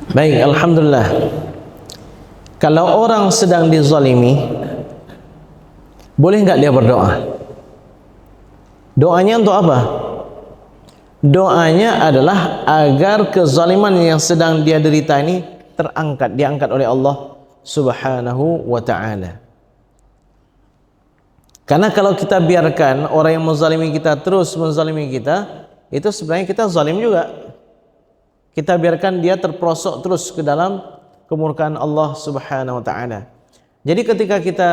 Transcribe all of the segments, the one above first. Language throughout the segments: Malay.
Baik, alhamdulillah. Kalau orang sedang dizalimi, boleh enggak dia berdoa? Doanya untuk apa? Doanya adalah agar kezaliman yang sedang dia derita ini diangkat oleh Allah Subhanahu wa ta'ala. Karena kalau kita biarkan orang yang menzalimi kita terus menzalimi kita, itu sebenarnya kita zalim juga. Kita biarkan dia terperosok terus ke dalam kemurkaan Allah Subhanahu wa ta'ala. Jadi ketika kita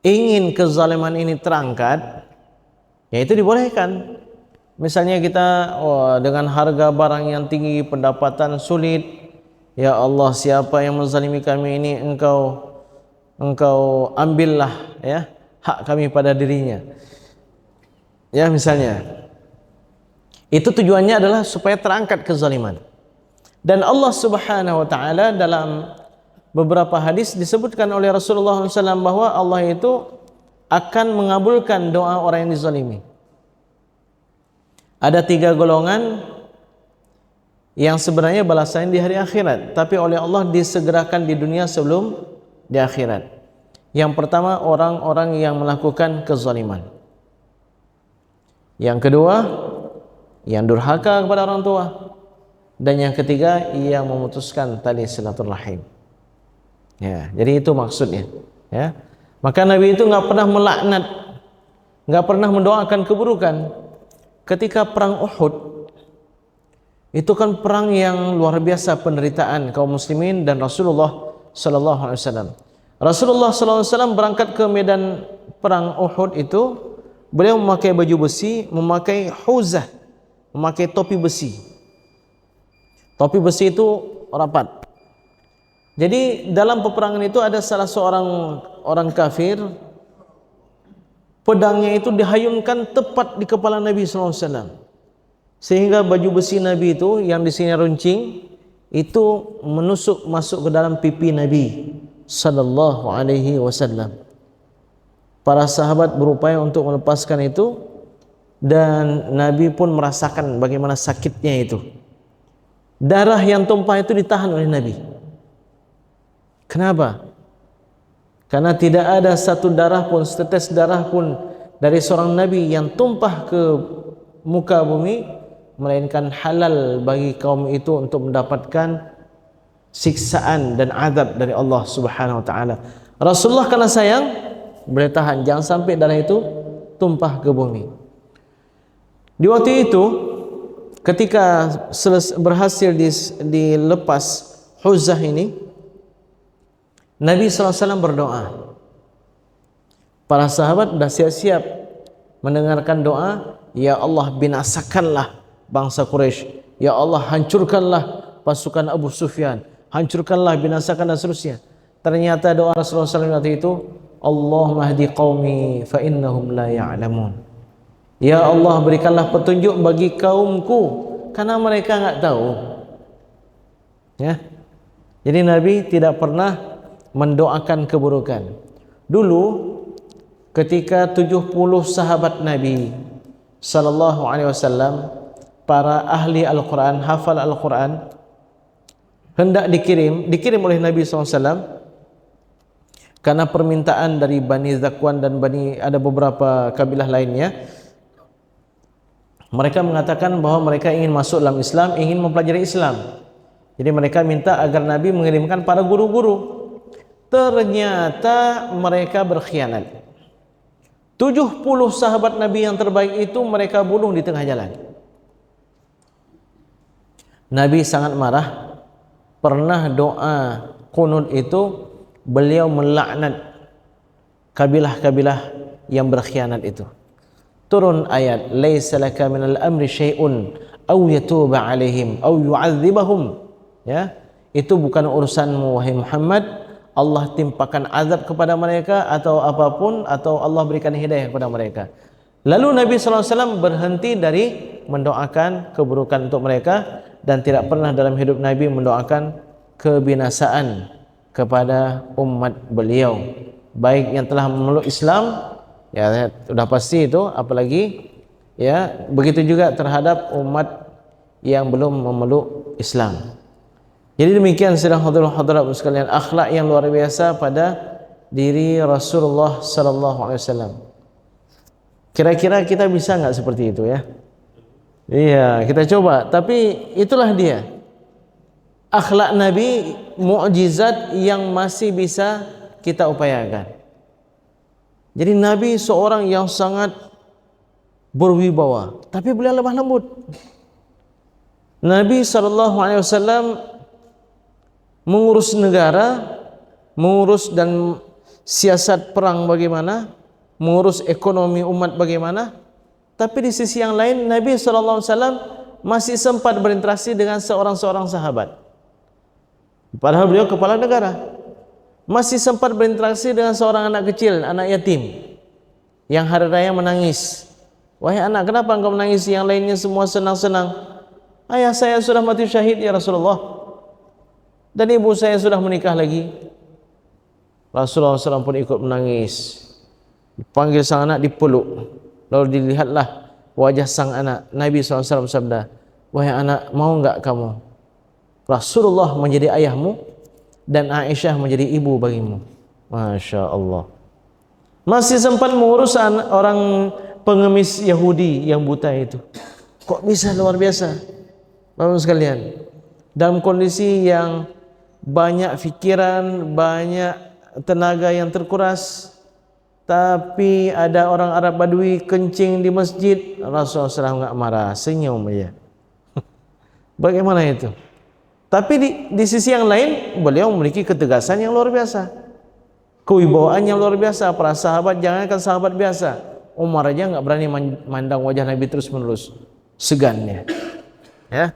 ingin kezaliman ini terangkat, ya itu dibolehkan. Misalnya kita dengan harga barang yang tinggi, pendapatan sulit, ya Allah, siapa yang menzalimi kami ini, engkau ambillah ya hak kami pada dirinya. Ya misalnya. Itu tujuannya adalah supaya terangkat kezaliman. Dan Allah Subhanahu wa ta'ala dalam beberapa hadis disebutkan oleh Rasulullah SAW bahwa Allah itu akan mengabulkan doa orang yang dizalimi. Ada 3 golongan yang sebenarnya balasannya di hari akhirat, tapi oleh Allah disegerakan di dunia sebelum di akhirat. Yang pertama, orang-orang yang melakukan kezaliman. Yang kedua, yang durhaka kepada orang tua. Dan yang ketiga, yang memutuskan tali silaturahim. Ya, jadi itu maksudnya. Ya, maka Nabi itu nggak pernah melaknat, nggak pernah mendoakan keburukan. Ketika perang Uhud, itu kan perang yang luar biasa penderitaan kaum muslimin dan Rasulullah Sallallahu Alaihi Wasallam. Rasulullah Sallallahu Alaihi Wasallam berangkat ke medan perang Uhud itu, beliau memakai baju besi, memakai huzah, memakai topi besi. Topi besi itu rapat. Jadi dalam peperangan itu ada salah seorang orang kafir, pedangnya itu dihayunkan tepat di kepala Nabi sallallahu alaihi wasallam. Sehingga baju besi Nabi itu yang di sini runcing itu menusuk masuk ke dalam pipi Nabi sallallahu alaihi wasallam. Para sahabat berupaya untuk melepaskan itu, dan Nabi pun merasakan bagaimana sakitnya itu. Darah yang tumpah itu ditahan oleh Nabi. Kenapa? Karena tidak ada satu darah pun, setetes darah pun dari seorang Nabi yang tumpah ke muka bumi, melainkan halal bagi kaum itu untuk mendapatkan siksaan dan azab dari Allah Subhanahu wa ta'ala. Rasulullah karena sayang boleh tahan, jangan sampai darah itu tumpah ke bumi. Di waktu itu, ketika berhasil dilepas huzah ini, Nabi SAW berdoa. Para sahabat sudah siap-siap mendengarkan doa, ya Allah binasakanlah bangsa Quraisy, ya Allah hancurkanlah pasukan Abu Sufyan, hancurkanlah, binasakan dan seterusnya. Ternyata doa Rasulullah SAW waktu itu, Allahumma hdi qaumi fa innahum la ya'lamun. Ya Allah, berikanlah petunjuk bagi kaumku karena mereka enggak tahu. Ya. Jadi Nabi tidak pernah mendoakan keburukan. Dulu ketika 70 sahabat Nabi sallallahu alaihi wasallam, para ahli Al-Qur'an, hafal Al-Qur'an, hendak dikirim oleh Nabi sallallahu alaihi wasallam karena permintaan dari Bani Zakwan dan ada beberapa kabilah lainnya. Mereka mengatakan bahwa mereka ingin masuk dalam Islam, ingin mempelajari Islam. Jadi mereka minta agar Nabi mengirimkan para guru-guru. Ternyata mereka berkhianat. 70 sahabat Nabi yang terbaik itu mereka bunuh di tengah jalan. Nabi sangat marah. Pernah doa qunut itu, beliau melaknat kabilah-kabilah yang berkhianat itu. Turun ayat, laisa laka minal amri syai'un aw yatuba alaihim aw yu'adzibahum. Ya, itu bukan urusanmu wahai Muhammad. Allah timpakan azab kepada mereka atau apapun, atau Allah berikan hidayah kepada mereka. Lalu Nabi sallallahu alaihi wasallam berhenti dari mendoakan keburukan untuk mereka, dan tidak pernah dalam hidup Nabi mendoakan kebinasaan kepada umat beliau, baik yang telah memeluk Islam, ya sudah pasti itu, apalagi ya begitu juga terhadap umat yang belum memeluk Islam. Jadi demikian sidang hadirin sekalian, akhlak yang luar biasa pada diri Rasulullah sallallahu alaihi wasallam. Kira-kira kita bisa enggak seperti itu ya? Iya, kita coba. Tapi itulah dia. Akhlak Nabi, mukjizat yang masih bisa kita upayakan. Jadi Nabi seorang yang sangat berwibawa, tapi beliau lemah lembut. Nabi SAW mengurus negara, mengurus dan siasat perang bagaimana, mengurus ekonomi umat bagaimana. Tapi di sisi yang lain, Nabi SAW masih sempat berinteraksi dengan seorang-seorang sahabat. Padahal beliau kepala negara, masih sempat berinteraksi dengan seorang anak kecil, anak yatim, yang hari raya menangis. Wahai anak, kenapa engkau menangis? Yang lainnya semua senang-senang. Ayah saya sudah mati syahid ya Rasulullah, dan ibu saya sudah menikah lagi. Rasulullah SAW pun ikut menangis. Dipanggil sang anak, dipeluk. Lalu dilihatlah wajah sang anak. Nabi SAW bersabda, wahai anak, mau enggak kamu Rasulullah menjadi ayahmu dan Aisyah menjadi ibu bagimu? Masya Allah. Masih sempat mengurus orang pengemis Yahudi yang buta itu. Kok bisa luar biasa? Bapak sekalian, dalam kondisi yang banyak fikiran, banyak tenaga yang terkuras, tapi ada orang Arab Badui kencing di masjid, Rasulullah SAW enggak marah, senyum aja. Bagaimana itu? Tapi di sisi yang lain, beliau memiliki ketegasan yang luar biasa, kewibawaan yang luar biasa. Para sahabat, jangankan sahabat biasa, Umar aja enggak berani mandang wajah Nabi terus menerus, segannya. Ya.